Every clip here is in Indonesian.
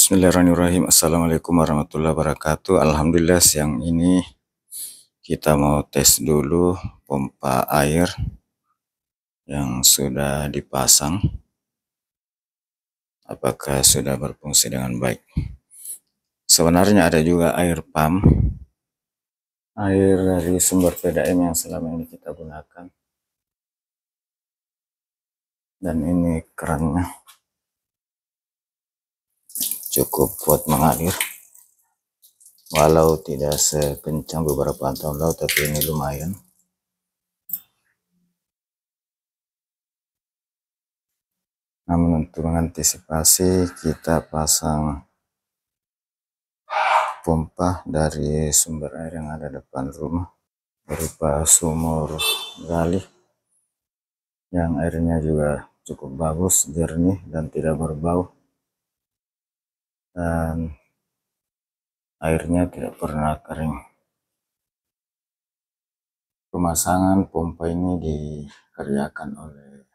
Bismillahirrahmanirrahim. Assalamualaikum warahmatullahi wabarakatuh. Alhamdulillah, siang ini kita mau tes dulu pompa air yang sudah dipasang, apakah sudah berfungsi dengan baik. Sebenarnya ada juga air pump, air dari sumber PDAM yang selama ini kita gunakan, dan ini kerannya cukup kuat mengalir, walau tidak sekencang beberapa tahun lalu, tapi ini lumayan. Namun untuk mengantisipasi, kita pasang pompa dari sumber air yang ada depan rumah berupa sumur gali yang airnya juga cukup bagus, jernih dan tidak berbau, dan airnya tidak pernah kering. Pemasangan pompa ini dikerjakan oleh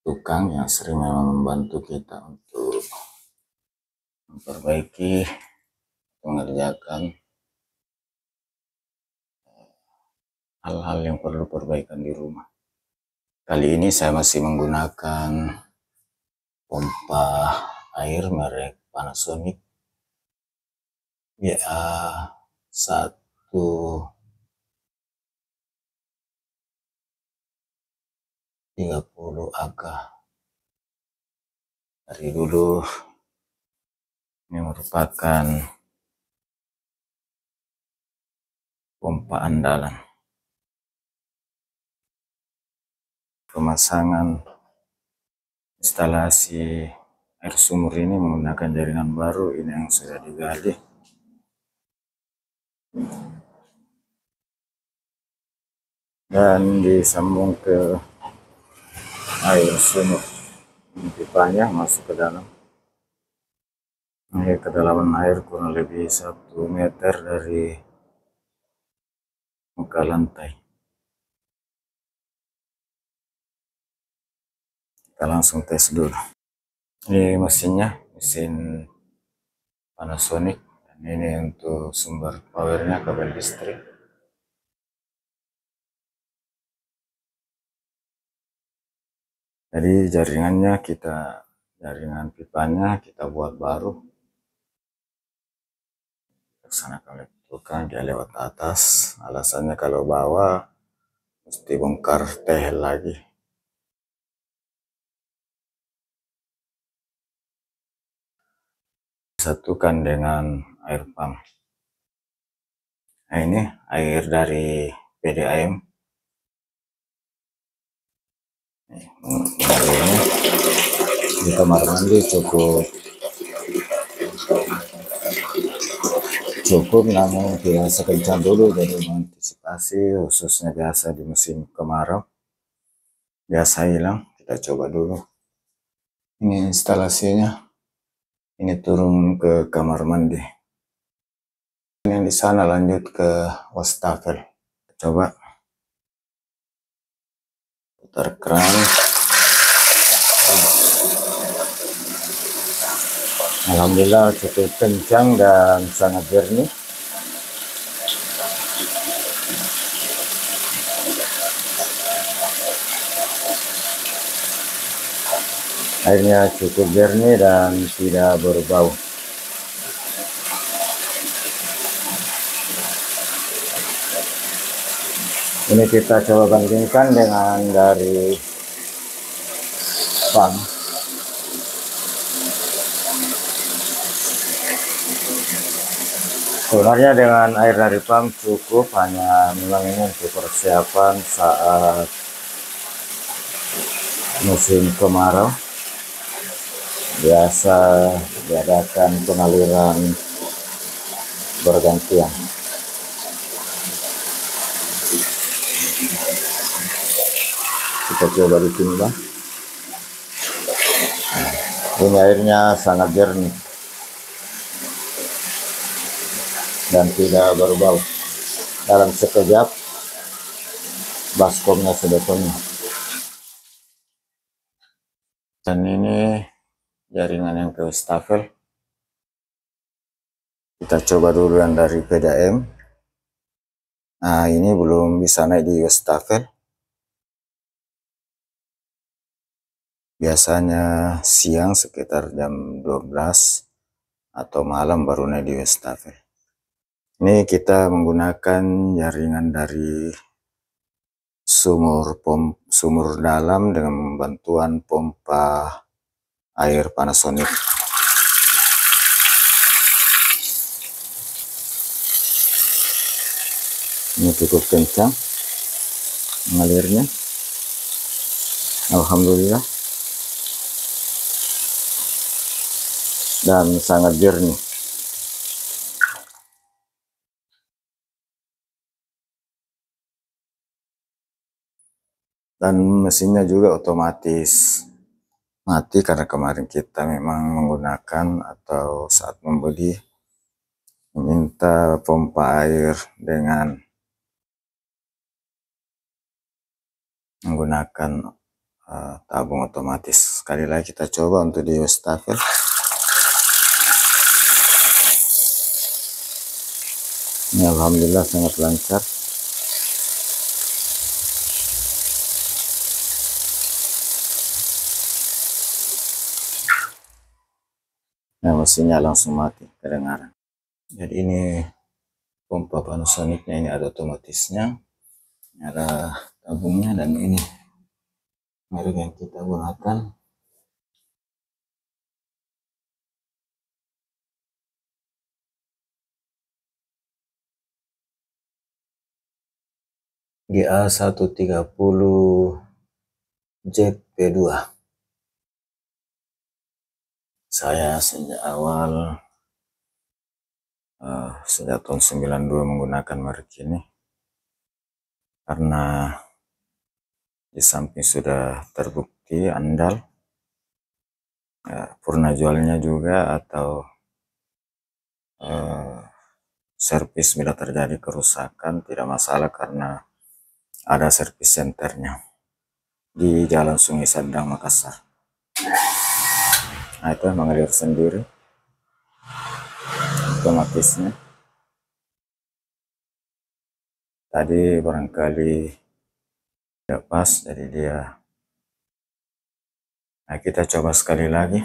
tukang yang sering memang membantu kita untuk memperbaiki, mengerjakan hal-hal yang perlu perbaikan di rumah. Kali ini saya masih menggunakan pompa air merek Panasonic GA130AK. Dari dulu ini merupakan pompa andalan. Pemasangan instalasi air sumur ini menggunakan jaringan baru ini yang sudah digali, dan disambung ke air sumur. Pipanya masuk ke dalam. Ini kedalaman air kurang lebih 1 meter dari muka lantai. Kita langsung tes dulu. Ini mesinnya, mesin Panasonic, dan ini untuk sumber powernya, kabel listrik. Jadi jaringannya jaringan pipanya kita buat baru. Sana kalau tukang dia lewat atas, alasannya kalau bawah mesti bongkar tehel lagi. Satukan dengan air pump. Nah, ini air dari PDAM. Di kamar mandi cukup, namun tidak sekencang dulu, jadi mengantisipasi, khususnya biasa di musim kemarau biasa hilang. Kita coba dulu. Ini instalasinya, ini turun ke kamar mandi, yang di sana lanjut ke wastafel. Coba putar keran. Alhamdulillah cukup kencang dan sangat jernih. Airnya cukup jernih dan tidak berbau. Ini kita coba bandingkan dengan dari pump. Sebenarnya dengan air dari pump cukup, hanya memang ini untuk persiapan saat musim kemarau. Biasa diadakan pengaliran bergantian. Kita coba ditimbang. Ini airnya sangat jernih dan tidak berbau. Dalam sekejap baskomnya sudah penuh. Dan ini jaringan yang ke wastafel. Kita coba dulu yang dari PDAM. Nah, ini belum bisa naik di wastafel. Biasanya siang sekitar jam 12 atau malam baru naik di wastafel. Ini kita menggunakan jaringan dari sumur dalam dengan bantuan pompa air Panasonic. Ini cukup kencang mengalirnya, alhamdulillah, dan sangat jernih. Dan mesinnya juga otomatis mati karena kemarin kita memang menggunakan atau saat membeli meminta pompa air dengan menggunakan tabung otomatis. Sekali lagi kita coba untuk di wastafel. Ini alhamdulillah sangat lancar. Nah, mesinnya langsung mati kedengaran. Jadi ini pompa Panasonicnya, ini ada otomatisnya, ada tabungnya, dan ini merek yang kita gunakan. GA130ZP2. Saya sejak awal sejak tahun 92 menggunakan merek ini karena di samping sudah terbukti andal, purna jualnya juga, atau servis bila terjadi kerusakan tidak masalah karena ada servis centernya di Jalan Sungai Sadang, Makassar. Nah, itu mengalir sendiri otomatisnya. Tadi barangkali tidak pas, jadi dia. Nah, kita coba sekali lagi.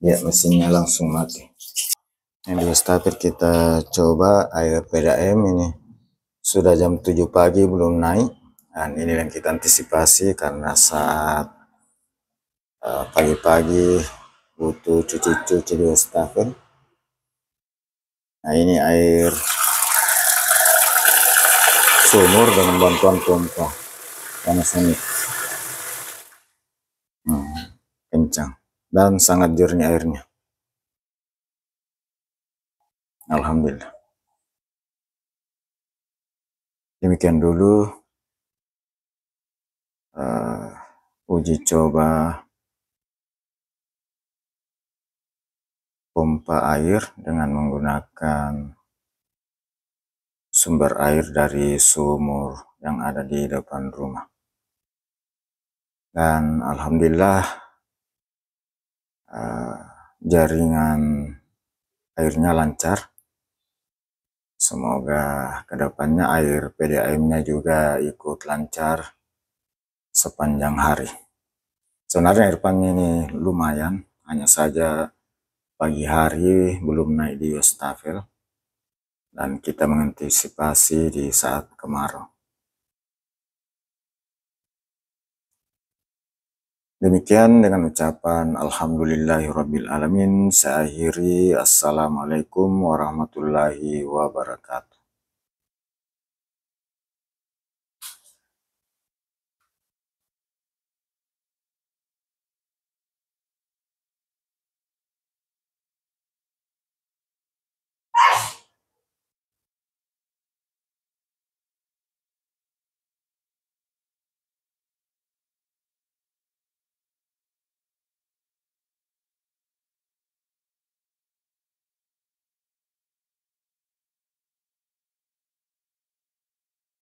Ya, mesinnya langsung mati. Yang di wastafel kita coba air PDAM ini sudah jam 7 pagi belum naik, dan ini yang kita antisipasi karena saat pagi-pagi butuh cuci-cuci di wastafel. Nah, ini air sumur dengan bantuan pompa Panasonic. Kencang dan sangat jernih airnya, alhamdulillah. Demikian dulu uji coba pompa air dengan menggunakan sumber air dari sumur yang ada di depan rumah. Dan alhamdulillah jaringan airnya lancar. Semoga kedepannya air PDAM-nya juga ikut lancar sepanjang hari. Sebenarnya air pan ini lumayan, hanya saja pagi hari belum naik di wastafel dan kita mengantisipasi di saat kemarau. Demikian dengan ucapan alhamdulillahirrabbilalamin, saya akhiri. Assalamualaikum warahmatullahi wabarakatuh.